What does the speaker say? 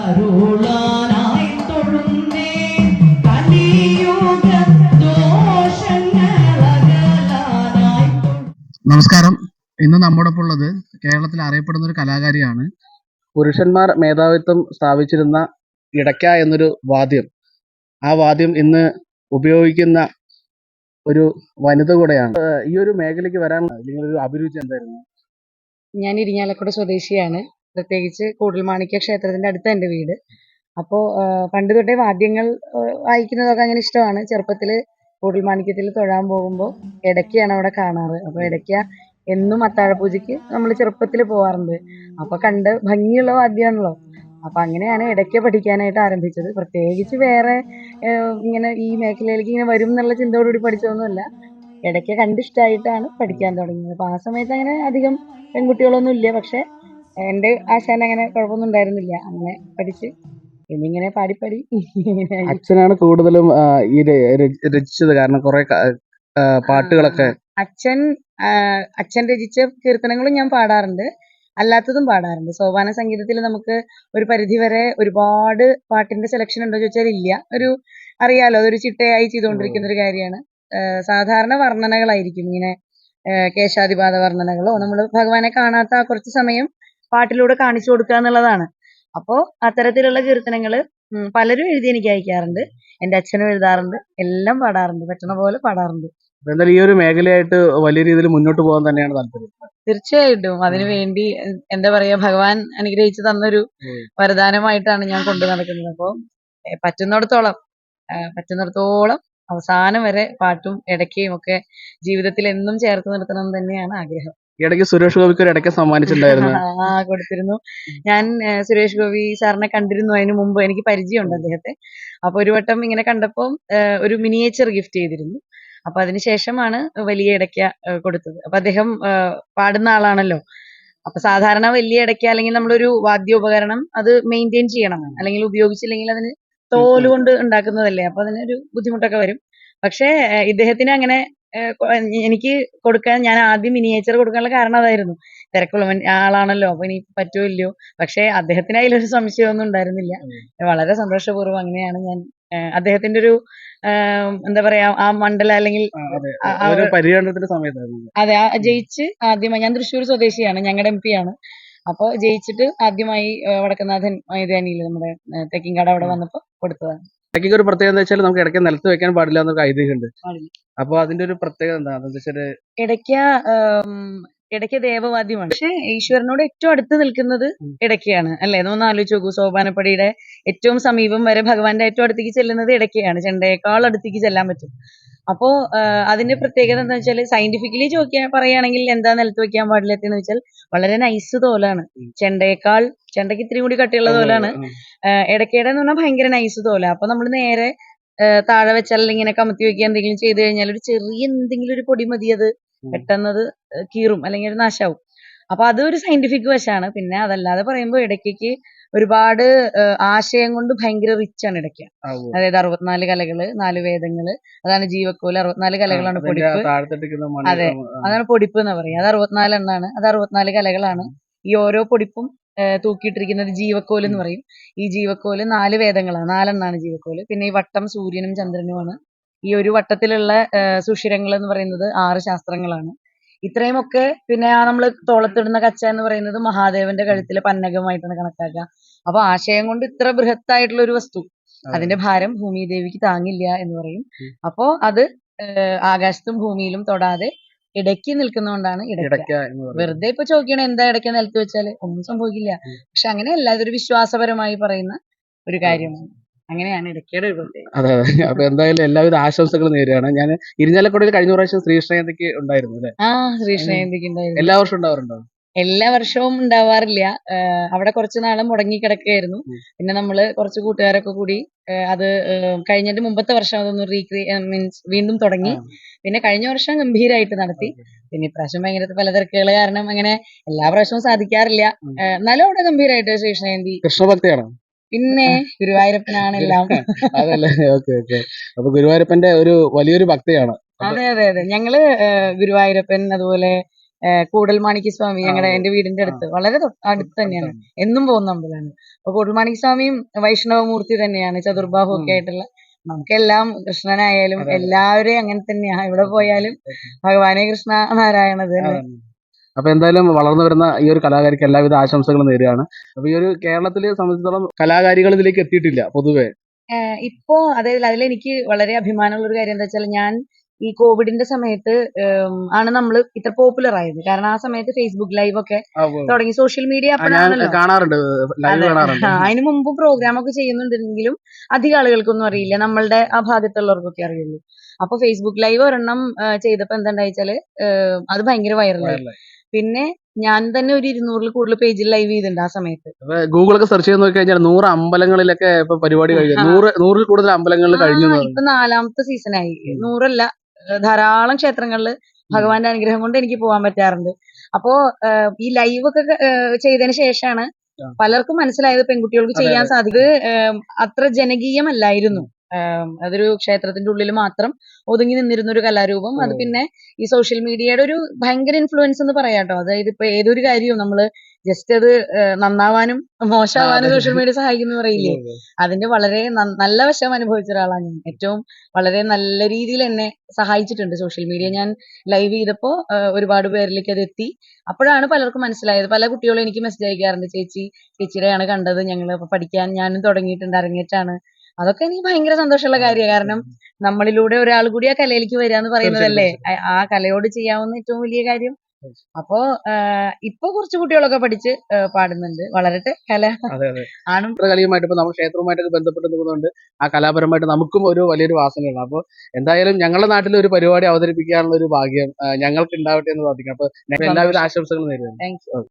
അരുളാനായി തൊഴുന്നേ കലിയുഗ ദോഷങ്ങളകലാനായി. നമസ്കാരം. ഇന്ന് നമ്മോടൊപ്പം ഉള്ളത് കേരളത്തിൽ അറിയപ്പെടുന്ന ഒരു കലാകാരിയാണ്. പുരുഷന്മാർ മേധാവിത്വം സ്ഥാപിച്ചിരുന്ന ഇടയ്ക്ക എന്നൊരു വാദ്യം, ആ വാദ്യം ഇന്ന് ഉപയോഗിക്കുന്ന ഒരു വനിത കൂടെയാണ്. ഈ ഒരു മേഖലയ്ക്ക് വരാൻ നിങ്ങളൊരു അഭിരുചി എന്തായിരുന്നു? ഞാൻ ഇരിങ്ങാലക്കുട സ്വദേശിയാണ്. പ്രത്യേകിച്ച് കൂടൽമാണിക്യ ക്ഷേത്രത്തിന്റെ അടുത്ത എൻ്റെ വീട്. അപ്പോൾ പണ്ട് തൊട്ടേ വാദ്യങ്ങൾ വായിക്കുന്നതൊക്കെ അങ്ങനെ ഇഷ്ടമാണ്. ചെറുപ്പത്തിൽ കൂടൽമാണിക്യത്തിൽ തൊഴാൻ പോകുമ്പോൾ ഇടയ്ക്കാണ് അവിടെ കാണാറ്. അപ്പോൾ ഇടയ്ക്ക എന്നും അത്താഴപൂജയ്ക്ക് നമ്മൾ ചെറുപ്പത്തിൽ പോകാറുണ്ട്. അപ്പോൾ കണ്ട് ഭംഗിയുള്ള വാദ്യമാണല്ലോ. അപ്പം അങ്ങനെയാണ് ഇടയ്ക്ക പഠിക്കാനായിട്ട് ആരംഭിച്ചത്. പ്രത്യേകിച്ച് വേറെ ഇങ്ങനെ ഈ മേഖലയിലേക്ക് ഇങ്ങനെ വരും എന്നുള്ള ചിന്തയോടുകൂടി പഠിച്ചതൊന്നുമല്ല. ഇടയ്ക്ക കണ്ടിഷ്ടമായിട്ടാണ് പഠിക്കാൻ തുടങ്ങിയത്. അപ്പോൾ ആ സമയത്ത് അങ്ങനെ അധികം പെൺകുട്ടികളൊന്നും ഇല്ല. പക്ഷെ എൻ്റെ ആശാൻ അങ്ങനെ കുഴപ്പമൊന്നും ഉണ്ടായിരുന്നില്ല. അങ്ങനെ പഠിച്ച് എന്നിങ്ങനെ പാടിപ്പാടി അച്ഛനാണ് കൂടുതലും ഈ രചിച്ചത്, കാരണം കുറെ പാട്ടുകളൊക്കെ അച്ഛൻ രചിച്ച കീർത്തനങ്ങളും ഞാൻ പാടാറുണ്ട്, അല്ലാത്തതും പാടാറുണ്ട്. സോപാന സംഗീതത്തിൽ നമുക്ക് ഒരു പരിധി വരെ ഒരുപാട് പാട്ടിന്റെ സെലക്ഷൻ ഉണ്ടോ ചോദിച്ചാൽ ഇല്ല. അറിയാലോ, അതൊരു ചിട്ടയായി ചെയ്തുകൊണ്ടിരിക്കുന്ന ഒരു കാര്യമാണ്. സാധാരണ വർണ്ണനകളായിരിക്കും, ഇങ്ങനെ കേശാദിപാത വർണ്ണനകളോ നമ്മൾ ഭഗവാനെ കാണാത്ത ആ കുറച്ച് സമയം പാട്ടിലൂടെ കാണിച്ചു കൊടുക്കുക എന്നുള്ളതാണ്. അപ്പോൾ അത്തരത്തിലുള്ള കീർത്തനങ്ങൾ പലരും എഴുതി എനിക്ക് അയക്കാറുണ്ട്. എൻ്റെ അച്ഛനും എഴുതാറുണ്ട്. എല്ലാം പാടാറുണ്ട്, പറ്റണ പോലെ പാടാറുണ്ട്. എന്തായാലും ഈ ഒരു മേഖലയായിട്ട് വലിയ രീതിയിൽ മുന്നോട്ട് പോകാൻ തന്നെയാണ് താല്പര്യം. തീർച്ചയായിട്ടും അതിനു വേണ്ടി എന്താ പറയാ, ഭഗവാൻ അനുഗ്രഹിച്ചു തന്നൊരു വരദാനമായിട്ടാണ് ഞാൻ കൊണ്ടു നടക്കുന്നത്. അപ്പോൾ പറ്റുന്നിടത്തോളം അവസാനം വരെ പാട്ടും ഇടയ്ക്കയും ഒക്കെ ജീവിതത്തിൽ എന്നും ചേർത്ത് നിർത്തണം തന്നെയാണ് ആഗ്രഹം. ഇടയ്ക്ക് സുരേഷ് ഗോപിക്ക് ഒരു ഇടയ്ക്ക് സമ്മാനിച്ചിട്ടുണ്ടായിരുന്നു. കൊടുത്തിരുന്നു. ഞാൻ സുരേഷ് ഗോപി സാറിനെ കണ്ടിരുന്നു. അതിനു മുമ്പ് എനിക്ക് പരിചയമുണ്ട് അദ്ദേഹത്തെ. അപ്പൊ ഒരു വട്ടം ഇങ്ങനെ കണ്ടപ്പോൾ ഒരു മിനിയേച്ചർ ഗിഫ്റ്റ് ചെയ്തിരുന്നു. അപ്പൊ അതിനുശേഷമാണ് വലിയ ഇടയ്ക്ക കൊടുത്തത്. അപ്പൊ അദ്ദേഹം പാടുന്ന ആളാണല്ലോ. അപ്പൊ സാധാരണ വലിയ ഇടയ്ക്ക അല്ലെങ്കിൽ നമ്മളൊരു വാദ്യോപകരണം അത് മെയിൻറ്റെയിൻ ചെയ്യണം, അല്ലെങ്കിൽ ഉപയോഗിച്ചില്ലെങ്കിൽ അതിന് തോല് കൊണ്ട് ഉണ്ടാക്കുന്നതല്ലേ. അപ്പൊ അതിനൊരു ബുദ്ധിമുട്ടൊക്കെ വരും. പക്ഷെ ഇദ്ദേഹത്തിന് അങ്ങനെ എനിക്ക് കൊടുക്കാൻ, ഞാൻ ആദ്യം മിനിയേച്ചർ കൊടുക്കാനുള്ള കാരണം അതായിരുന്നു. തിരക്കുള്ള ആളാണല്ലോ, അപ്പൊ ഇനി പറ്റുമോ ഇല്ലയോ. പക്ഷെ അദ്ദേഹത്തിന് അതിലൊരു സംശയമൊന്നും ഉണ്ടായിരുന്നില്ല. വളരെ സന്തോഷപൂർവ്വം അങ്ങനെയാണ് ഞാൻ അദ്ദേഹത്തിന്റെ ഒരു എന്താ പറയാ ആ മണ്ഡല അല്ലെങ്കിൽ പര്യടനത്തിന്റെ സമയത്തായിരുന്നു. അതെ, ജയിച്ച് ആദ്യമായി, ഞാൻ തൃശ്ശൂർ സ്വദേശിയാണ്, ഞങ്ങളുടെ MP ആണ്. അപ്പോൾ ജയിച്ചിട്ട് ആദ്യമായി വടക്കുന്നാഥൻ മൈതാനിയിൽ നമ്മുടെ തെക്കിൻകാട് അവിടെ വന്നപ്പോൾ കൊടുത്തതാണ്. ഇടയ്ക്ക് ഒരു പ്രത്യേകത എന്താ വെച്ചാൽ നമുക്ക് ഇടയ്ക്ക് നിലത്ത് വെക്കാൻ പാടില്ല എന്നൊക്കെ ഐതിഹ്യമുണ്ട്. അപ്പൊ അതിന്റെ ഒരു പ്രത്യേകത എന്താണെന്ന് വെച്ചാൽ ഇടയ്ക്ക ദേവവാദ്യമാണ്. പക്ഷെ ഈശ്വരനോട് ഏറ്റവും അടുത്ത് നിൽക്കുന്നത് ഇടയ്ക്കയാണ് അല്ലേ. ഒന്ന് ആലോചിച്ച് നോക്കൂ, സോപാനപ്പടിയുടെ ഏറ്റവും സമീപം വരെ ഭഗവാന്റെ ഏറ്റവും അടുത്തേക്ക് ചെല്ലുന്നത് ഇടയ്ക്കയാണ്. ചെണ്ടയേക്കാൾ അടുത്തേക്ക് ചെല്ലാൻ പറ്റും. അപ്പോ അതിന്റെ പ്രത്യേകത എന്താ വെച്ചാൽ, സയന്റിഫിക്കലി പറയുകയാണെങ്കിൽ എന്താ നിലത്ത് വെക്കാൻ പാടില്ലെന്ന് വെച്ചാൽ, വളരെ നൈസ് തോലാണ്. ചെണ്ടയ്ക്ക് ഇത്തിരി കൂടി കട്ടിയുള്ള തോലാണ്. ഇടയ്ക്കയുടെ എന്ന് പറഞ്ഞാൽ ഭയങ്കര നൈസ് തോല. അപ്പൊ നമ്മൾ നേരെ താഴെ വെച്ചാൽ ഇങ്ങനെ കമത്തി വെക്കുക എന്തെങ്കിലും ചെയ്തു കഴിഞ്ഞാൽ ഒരു ചെറിയ എന്തെങ്കിലും ഒരു പൊടി മതി, അത് പെട്ടെന്നത് കീറും അല്ലെങ്കിൽ ഒരു നാശാവും. അപ്പൊ അതൊരു സയന്റിഫിക് വശമാണ്. പിന്നെ അതല്ലാതെ പറയുമ്പോൾ ഇടയ്ക്ക് ഒരുപാട് ആശയം കൊണ്ട് ഭയങ്കര റിച്ച് ആണ് ഇടയ്ക്ക. അതായത് 64 കലകള്, 4 വേദങ്ങള്, അതാണ് ജീവക്കോല്. 64 കലകളാണ് പൊടിപ്പ്. അതെ, അതാണ് പൊടിപ്പ് എന്ന് പറയുക. അത് 64 എണ്ണാണ്. അത് 64 കലകളാണ്. ഈ ഓരോ പൊടിപ്പും തൂക്കിയിട്ടിരിക്കുന്നത് ജീവക്കോല് എന്ന് പറയും. ഈ ജീവക്കോല് 4 വേദങ്ങളാണ്, 4 എണ്ണാണ് ജീവക്കോല്. പിന്നെ ഈ വട്ടം സൂര്യനും ചന്ദ്രനുമാണ്. ഈ ഒരു വട്ടത്തിലുള്ള സുഷിരങ്ങൾ എന്ന് പറയുന്നത് 6 ശാസ്ത്രങ്ങളാണ്. ഇത്രയുമൊക്കെ. പിന്നെ നമ്മള് തോളത്തിടുന്ന കച്ച എന്ന് പറയുന്നത് മഹാദേവന്റെ കഴുത്തിലെ പന്നകമായിട്ടാണ് കണക്കാക്കുക. അപ്പൊ ആശയം കൊണ്ട് ഇത്ര ബൃഹത്തായിട്ടുള്ള ഒരു വസ്തു, അതിന്റെ ഭാരം ഭൂമിദേവിക്ക് താങ്ങില്ല എന്ന് പറയും. അപ്പോ അത് ആകാശത്തും ഭൂമിയിലും തൊടാതെ ഇടയ്ക്ക് നിൽക്കുന്നതുകൊണ്ടാണ് ഇടയ്ക്ക. വെറുതെ ഇപ്പൊ ചോദിക്കണം എന്താ ഇടയ്ക്ക നിലത്ത് വെച്ചാല് ഒന്നും സംഭവിക്കില്ല. പക്ഷെ അങ്ങനെയല്ല, ഇതൊരു വിശ്വാസപരമായി പറയുന്ന ഒരു കാര്യമാണ്. അങ്ങനെയാണ് ഇടയ്ക്കയുടെ ഒരു പ്രത്യേകത. അതെ. അപ്പൊ എന്തായാലും എല്ലാവിധ ആശംസകളും നേരെയാണ്. ഞാൻ ഇരിഞ്ഞാലക്കുടയിൽ കഴിഞ്ഞ പ്രാവശ്യം ശ്രീകൃഷ്ണജയന്തിക്ക് ഉണ്ടായിരുന്നു അല്ലെ? ശ്രീകൃഷ്ണജയന്തിക്ക് ഉണ്ടായിരുന്നു. എല്ലാ വർഷവും ഉണ്ടാവാറുണ്ടോ? എല്ലാ വർഷവും ഉണ്ടാവാറില്ല. അവിടെ കുറച്ച് നാള് മുടങ്ങി കിടക്കുകയായിരുന്നു. പിന്നെ നമ്മള് കുറച്ച് കൂട്ടുകാരൊക്കെ കൂടി അത് കഴിഞ്ഞതിന്റെ മുമ്പത്തെ വർഷം അതൊന്ന് മീൻസ് വീണ്ടും തുടങ്ങി. പിന്നെ കഴിഞ്ഞ വർഷം ഗംഭീരമായിട്ട് നടത്തി. പിന്നെ ഇപ്രാവശ്യം ഭയങ്കര പല തിരക്കുകൾ കാരണം അങ്ങനെ എല്ലാ പ്രാവശ്യവും സാധിക്കാറില്ല. എന്നാലും അവിടെ ഗംഭീരമായിട്ട് ശ്രീകൃഷ്ണജയന്തി. കൃഷ്ണഭക്തിയാണോ? പിന്നെ ഗുരുവായൂരപ്പനാണെല്ലാം. അതല്ലേ. ഓക്കെ. അപ്പൊ ഗുരുവായൂരപ്പന്റെ ഒരു വലിയൊരു ഭക്തിയാണ്. അതെ. ഞങ്ങള് ഗുരുവായൂരപ്പൻ, അതുപോലെ കൂടൽമാണിക്യ സ്വാമി ഞങ്ങളുടെ എന്റെ വീടിന്റെ അടുത്ത് വളരെ അടുത്ത് തന്നെയാണ്, എന്നും പോകുന്ന അമ്പലമാണ്. അപ്പൊ കൂടൽമാണിക്യ സ്വാമിയും വൈഷ്ണവമൂർത്തി തന്നെയാണ്, ചതുർബാഹു ഒക്കെ ആയിട്ടുള്ള. നമുക്കെല്ലാം കൃഷ്ണനായാലും എല്ലാവരെയും അങ്ങനെ തന്നെയാ, എവിടെ പോയാലും ഭഗവാനെ കൃഷ്ണ നാരായണത് തന്നെ. അപ്പൊ എന്തായാലും വളർന്നു വരുന്ന ഈ ഒരു കലാകാരിക്ക് എല്ലാവിധ ആശംസകളും നേരുകയാണ്. അപ്പൊ ഈ ഒരു കേരളത്തിലെ സംബന്ധിച്ചിടത്തോളം കലാകാരികൾ ഇതിലേക്ക് എത്തിയിട്ടില്ല പൊതുവെ. ഇപ്പോ അതായത് അതിലെനിക്ക് വളരെ അഭിമാനമുള്ള ഒരു കാര്യം എന്താ വെച്ചാൽ, ഞാൻ ഈ കോവിഡിന്റെ സമയത്ത് ആണ് നമ്മൾ ഇത്ര പോപ്പുലർ ആയത്. കാരണം ആ സമയത്ത് ഫേസ്ബുക്ക് ലൈവ് ഒക്കെ തുടങ്ങി, സോഷ്യൽ മീഡിയ ഞാൻ അപ്പോഴാണല്ലോ. കാണാറുണ്ട്, ലൈവ് കാണാറുണ്ട്. അതിനു മുമ്പ് പ്രോഗ്രാം ഒക്കെ ചെയ്യുന്നുണ്ടെങ്കിലും അധികം ആളുകൾക്കൊന്നും അറിയില്ല, നമ്മളുടെ ആ ഭാഗത്തുള്ളവർക്കൊക്കെ അറിയുള്ളൂ. അപ്പൊ ഫേസ്ബുക്ക് ലൈവ് ഒരെണ്ണം ചെയ്തപ്പോ എന്താണ്ടായിച്ചാല് അത് ഭയങ്കര വൈറലായി. പിന്നെ ഞാൻ തന്നെ ഒരു 200-ൽ കൂടുതൽ പേജിൽ ലൈവ് ചെയ്തിട്ടുണ്ട് ആ സമയത്ത്. ഗൂഗിളൊക്കെ സെർച്ച് ചെയ്ത് നോക്കി കഴിഞ്ഞാൽ 100 അമ്പലങ്ങളിലൊക്കെ ഇപ്പൊ പരിപാടി കഴിഞ്ഞു. 100-ൽ കൂടുതൽ അമ്പലങ്ങളിൽ കഴിഞ്ഞു. ഇപ്പൊ 4ാമത്തെ സീസണായി. 100അല്ല, ധാരാളം ക്ഷേത്രങ്ങളിൽ ഭഗവാന്റെ അനുഗ്രഹം കൊണ്ട് എനിക്ക് പോകാൻ പറ്റാറുണ്ട്. അപ്പോ ഈ ലൈവ് ഒക്കെ ചെയ്തതിന് ശേഷമാണ് പലർക്കും മനസ്സിലായത് പെൺകുട്ടികൾക്ക് ചെയ്യാൻ സാധിക്കും. അത്ര ജനകീയമല്ലായിരുന്നു. അതൊരു ക്ഷേത്രത്തിന്റെ ഉള്ളിൽ മാത്രം ഒതുങ്ങി നിന്നിരുന്ന ഒരു കലാരൂപം. അത് പിന്നെ ഈ സോഷ്യൽ മീഡിയയുടെ ഒരു ഭയങ്കര ഇൻഫ്ലുവൻസ് എന്ന് പറയാട്ടോ. അതായത് ഇപ്പൊ ഏതൊരു കാര്യവും നമ്മള് ജസ്റ്റ് അത് നന്നാവാനും മോശമാവാനും സോഷ്യൽ മീഡിയ സഹായിക്കുന്നു പറയില്ലേ, അതിന്റെ വളരെ നല്ല വശം അനുഭവിച്ച ഒരാളാണ് ഞാൻ. ഏറ്റവും വളരെ നല്ല രീതിയിൽ എന്നെ സഹായിച്ചിട്ടുണ്ട് സോഷ്യൽ മീഡിയ. ഞാൻ ലൈവ് ചെയ്തപ്പോ ഒരുപാട് പേരിലേക്ക് അത് എത്തി. അപ്പോഴാണ് പലർക്കും മനസ്സിലായത്. പല കുട്ടികളും എനിക്ക് മെസ്സേജ് അയക്കാറുണ്ട്, ചേച്ചിയുടെയാണ് കണ്ടത്, ഞങ്ങൾ പഠിക്കാൻ ഞാനും തുടങ്ങിയിട്ടുണ്ട്, അരങ്ങേറ്റാണ്. അതൊക്കെ എനിക്ക് ഭയങ്കര സന്തോഷമുള്ള കാര്യമാണ്. കാരണം നമ്മളിലൂടെ ഒരാൾ കൂടി ആ കലയിലേക്ക് വരിക എന്ന് പറയുന്നതല്ലേ ആ കലയോട് ചെയ്യാവുന്ന ഏറ്റവും വലിയ കാര്യം. അപ്പോ ഇപ്പൊ കുറച്ച് കുട്ടികളൊക്കെ പഠിച്ച് പാടുന്നുണ്ട്. വളരട്ടെ കല. ആണും കലയുമായിട്ട് ഇപ്പൊ നമ്മൾ ക്ഷേത്രവുമായിട്ടൊക്കെ ബന്ധപ്പെട്ട് നിൽക്കുന്നതുകൊണ്ട് ആ കലാപരമായിട്ട് നമുക്കും ഒരു വലിയൊരു വാസനയാണ്. അപ്പോൾ എന്തായാലും ഞങ്ങളുടെ നാട്ടിൽ ഒരു പരിപാടി അവതരിപ്പിക്കാനുള്ള ഒരു ഭാഗ്യം ഞങ്ങൾക്ക് ഉണ്ടാവട്ടെ എന്ന് പ്രാർത്ഥിക്കാം. അപ്പൊ ഞങ്ങൾ എല്ലാവിധ ആശംസകളും നേരുന്നു. Thank you.